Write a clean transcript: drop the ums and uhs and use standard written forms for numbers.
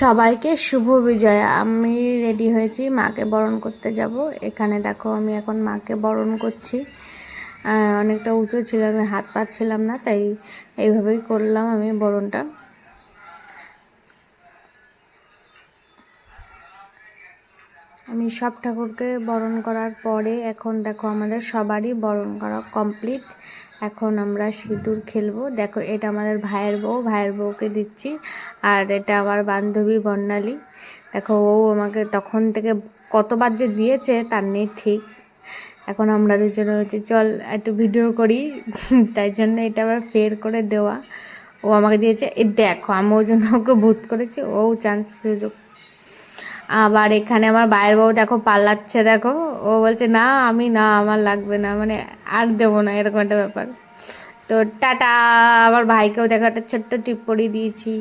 সবাইকে শুভ বিজয়া। আমি রেডি হয়েছি, মাকে বরণ করতে যাব। এখানে দেখো আমি এখন মাকে বরণ করছি। অনেকটা উঁচু ছিল, আমি হাত পাচ্ছিলাম না, তাই এইভাবেই করলাম আমি বরণটা। আমি সব ঠাকুরকে বরণ করার পরে এখন দেখো আমাদের সবারই বরণ করা কমপ্লিট। এখন আমরা সিঁদুর খেলবো। দেখো এটা আমাদের ভাইয়ের বউ, ভাইয়ের বউকে দিচ্ছি। আর এটা আমার বান্ধবী বর্ণালী। দেখো ও আমাকে তখন থেকে কতবার যে দিয়েছে তার নেই ঠিক। এখন আমরা দুজনে হচ্ছে চল একটু ভিডিও করি, তাই জন্য এটা আবার ফের করে দেওয়া। ও আমাকে দিয়েছে, এ দেখো আমি ওই জন্য ওকে ভূত করেছি, ও চান্স সুযোগ। আবার এখানে আমার ভাইয়ের বউ দেখো পাল্লাচ্ছে, দেখো ও বলছে না আমি না, আমার লাগবে না, মানে আর দেবো না, এরকম একটা ব্যাপার। তো টাটা। আমার ভাইকেও দেখো একটা ছোট্ট টিপ পরিয়ে দিয়েছি।